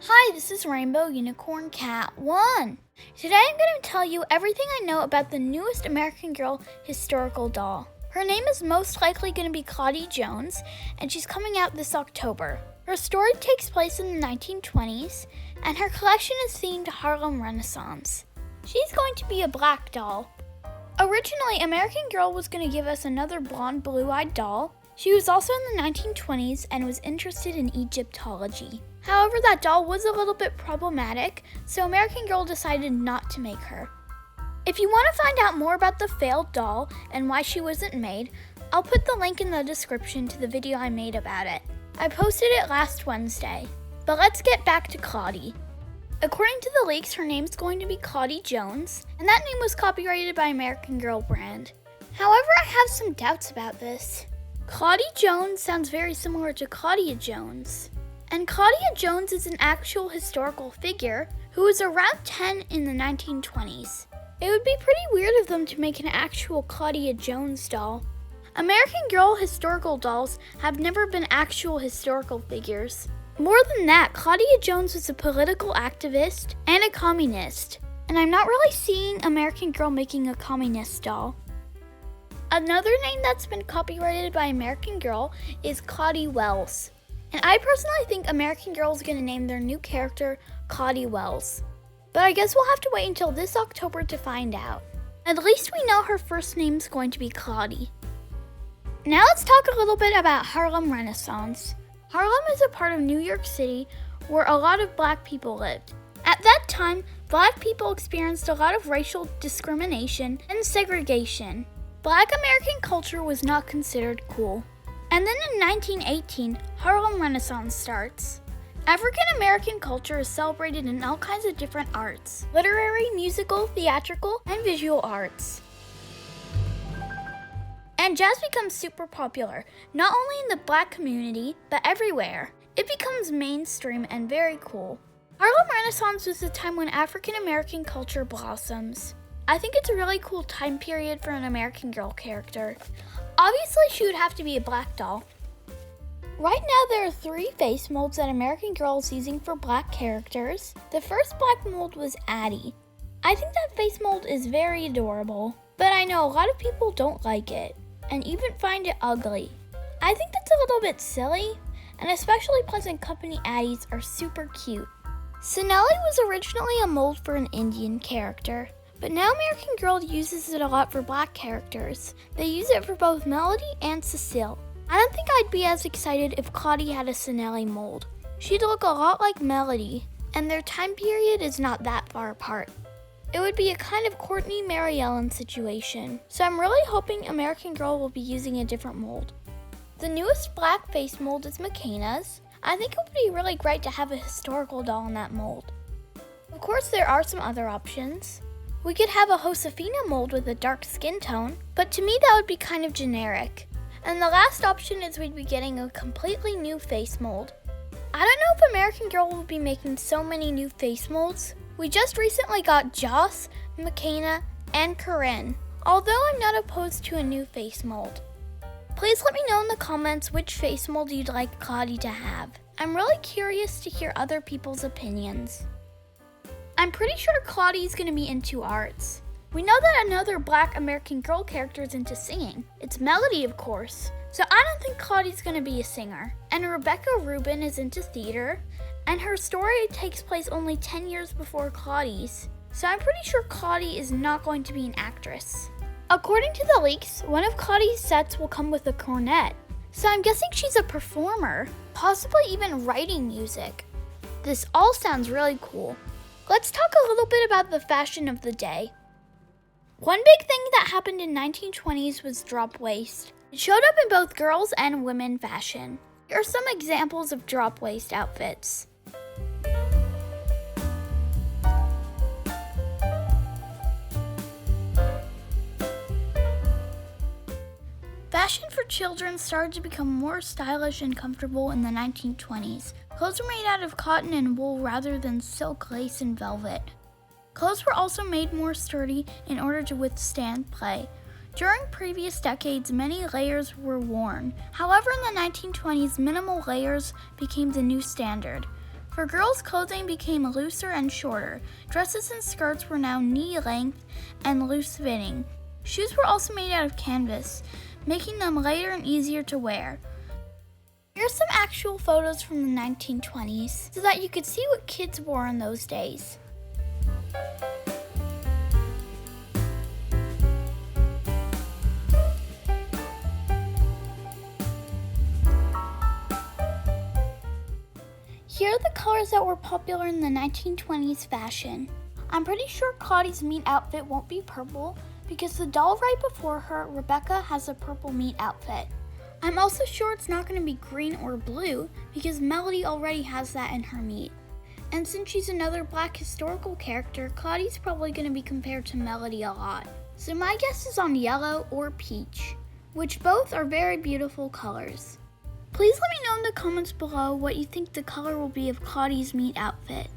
Hi, this is Rainbow Unicorn Cat 1. Today I'm going to tell you everything I know about the newest American Girl historical doll. Her name is most likely going to be Claudie Jones, and she's coming out this October. Her story takes place in the 1920s, and her collection is themed Harlem Renaissance. She's going to be a black doll. Originally, American Girl was going to give us another blonde, blue-eyed doll. She was also in the 1920s and was interested in Egyptology. However, that doll was a little bit problematic, so American Girl decided not to make her. If you want to find out more about the failed doll and why she wasn't made, I'll put the link in the description to the video I made about it. I posted it last Wednesday. But let's get back to Claudie. According to the leaks, her name's going to be Claudie Jones, and that name was copyrighted by American Girl brand. However, I have some doubts about this. Claudie Jones sounds very similar to Claudia Jones. And Claudia Jones is an actual historical figure who was around 10 in the 1920s. It would be pretty weird of them to make an actual Claudia Jones doll. American Girl historical dolls have never been actual historical figures. More than that, Claudia Jones was a political activist and a communist. And I'm not really seeing American Girl making a communist doll. Another name that's been copyrighted by American Girl is Claudie Wells. And I personally think American Girl is going to name their new character Claudie Wells. But I guess we'll have to wait until this October to find out. At least we know her first name's going to be Claudie. Now let's talk a little bit about Harlem Renaissance. Harlem is a part of New York City where a lot of black people lived. At that time, black people experienced a lot of racial discrimination and segregation. Black American culture was not considered cool. And then in 1918, Harlem Renaissance starts. African American culture is celebrated in all kinds of different arts: literary, musical, theatrical, and visual arts. And jazz becomes super popular, not only in the black community, but everywhere. It becomes mainstream and very cool. Harlem Renaissance was the time when African American culture blossoms. I think it's a really cool time period for an American Girl character. Obviously, she would have to be a black doll. Right now, there are 3 face molds that American Girl is using for black characters. The first black mold was Addie. I think that face mold is very adorable, but I know a lot of people don't like it, and even find it ugly. I think that's a little bit silly, and especially Pleasant Company Addies are super cute. Sinelli was originally a mold for an Indian character, but now American Girl uses it a lot for black characters. They use it for both Melody and Cecile. I don't think I'd be as excited if Claudie had a Sinelli mold. She'd look a lot like Melody, and their time period is not that far apart. It would be a kind of Courtney Mary Ellen situation, so I'm really hoping American Girl will be using a different mold. The newest black face mold is McKenna's. I think it would be really great to have a historical doll in that mold. Of course, there are some other options. We could have a Josefina mold with a dark skin tone, but to me that would be kind of generic. And the last option is we'd be getting a completely new face mold. I don't know if American Girl will be making so many new face molds. We just recently got Joss, McKenna, and Corinne, although I'm not opposed to a new face mold. Please let me know in the comments which face mold you'd like Claudie to have. I'm really curious to hear other people's opinions. I'm pretty sure Claudie's going to be into arts. We know that another black American Girl character is into singing. It's Melody, of course. So I don't think Claudie's going to be a singer. And Rebecca Rubin is into theater, and her story takes place only 10 years before Claudie's. So I'm pretty sure Claudie is not going to be an actress. According to the leaks, one of Claudie's sets will come with a cornet. So I'm guessing she's a performer, possibly even writing music. This all sounds really cool. Let's talk a little bit about the fashion of the day. One big thing that happened in 1920s was drop waist. It showed up in both girls and women fashion. Here are some examples of drop waist outfits. Fashion for children started to become more stylish and comfortable in the 1920s. Clothes were made out of cotton and wool rather than silk, lace, and velvet. Clothes were also made more sturdy in order to withstand play. During previous decades, many layers were worn. However, in the 1920s, minimal layers became the new standard. For girls, clothing became looser and shorter. Dresses and skirts were now knee-length and loose-fitting. Shoes were also made out of canvas, making them lighter and easier to wear. Here's some actual photos from the 1920s so that you could see what kids wore in those days. Here are the colors that were popular in the 1920s fashion. I'm pretty sure Claudie's meat outfit won't be purple because the doll right before her, Rebecca, has a purple meat outfit. I'm also sure it's not going to be green or blue because Melody already has that in her meat. And since she's another Black historical character, Claudie's probably going to be compared to Melody a lot. So my guess is on yellow or peach, which both are very beautiful colors. Please let me know in the comments below what you think the color will be of Claudie's meat outfit.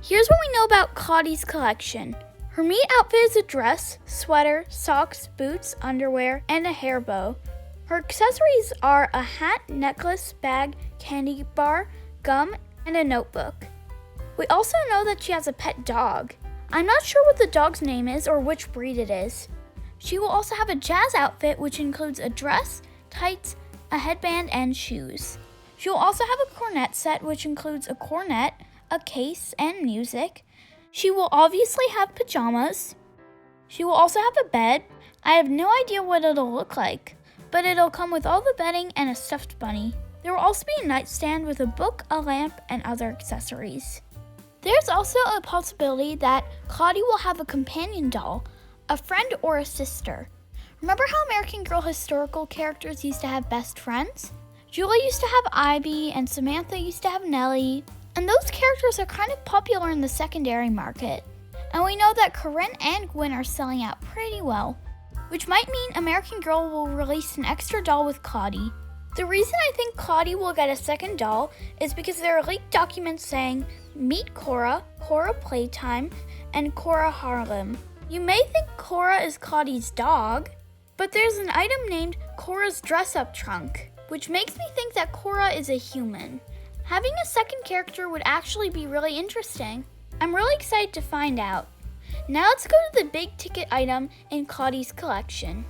Here's what we know about Claudie's collection. Her meat outfit is a dress, sweater, socks, boots, underwear, and a hair bow. Her accessories are a hat, necklace, bag, candy bar, gum, and a notebook. We also know that she has a pet dog. I'm not sure what the dog's name is or which breed it is. She will also have a jazz outfit which includes a dress, tights, a headband, and shoes. She will also have a cornet set which includes a cornet, a case, and music. She will obviously have pajamas. She will also have a bed. I have no idea what it'll look like, but it'll come with all the bedding and a stuffed bunny. There will also be a nightstand with a book, a lamp, and other accessories. There's also a possibility that Claudie will have a companion doll, a friend or a sister. Remember how American Girl historical characters used to have best friends? Julie used to have Ivy, and Samantha used to have Nellie. And those characters are kind of popular in the secondary market. And we know that Corinne and Gwen are selling out pretty well, which might mean American Girl will release an extra doll with Claudie. The reason I think Claudie will get a second doll is because there are leaked documents saying, "Meet Cora, Cora Playtime, and Cora Harlem." You may think Cora is Claudie's dog, but there's an item named Cora's dress-up trunk, which makes me think that Cora is a human. Having a second character would actually be really interesting. I'm really excited to find out. Now let's go to the big ticket item in Claudie's collection.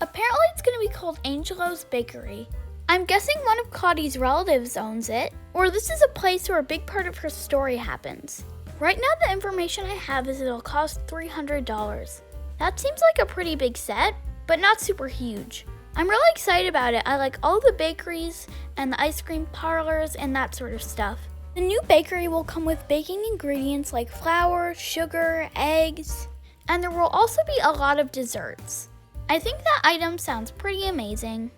Apparently it's going to be called Angelo's Bakery. I'm guessing one of Claudie's relatives owns it, or this is a place where a big part of her story happens. Right now the information I have is it'll cost $300. That seems like a pretty big set, but not super huge. I'm really excited about it. I like all the bakeries and the ice cream parlors and that sort of stuff. The new bakery will come with baking ingredients like flour, sugar, eggs, and there will also be a lot of desserts. I think that item sounds pretty amazing.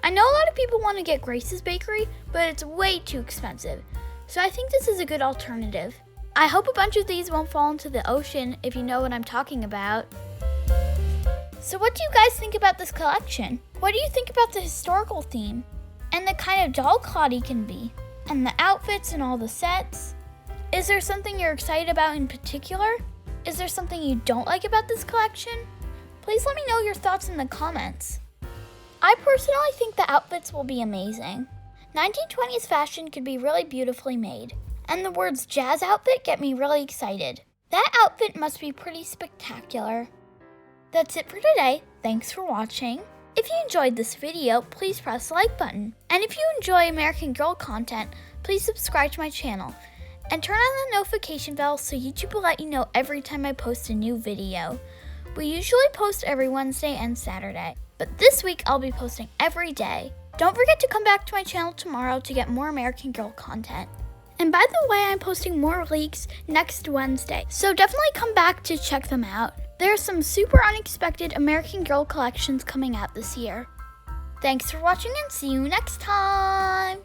I know a lot of people want to get Grace's Bakery, but it's way too expensive, so I think this is a good alternative. I hope a bunch of these won't fall into the ocean, if you know what I'm talking about. So what do you guys think about this collection? What do you think about the historical theme? And the kind of doll Claudie can be? And the outfits and all the sets? Is there something you're excited about in particular? Is there something you don't like about this collection? Please let me know your thoughts in the comments. I personally think the outfits will be amazing. 1920s fashion could be really beautifully made. And the words jazz outfit get me really excited. That outfit must be pretty spectacular. That's it for today. Thanks for watching. If you enjoyed this video, please press the like button. And if you enjoy American Girl content, please subscribe to my channel. And turn on the notification bell so YouTube will let you know every time I post a new video. We usually post every Wednesday and Saturday, but this week I'll be posting every day. Don't forget to come back to my channel tomorrow to get more American Girl content. And by the way, I'm posting more leaks next Wednesday, so definitely come back to check them out. There are some super unexpected American Girl collections coming out this year. Thanks for watching and see you next time!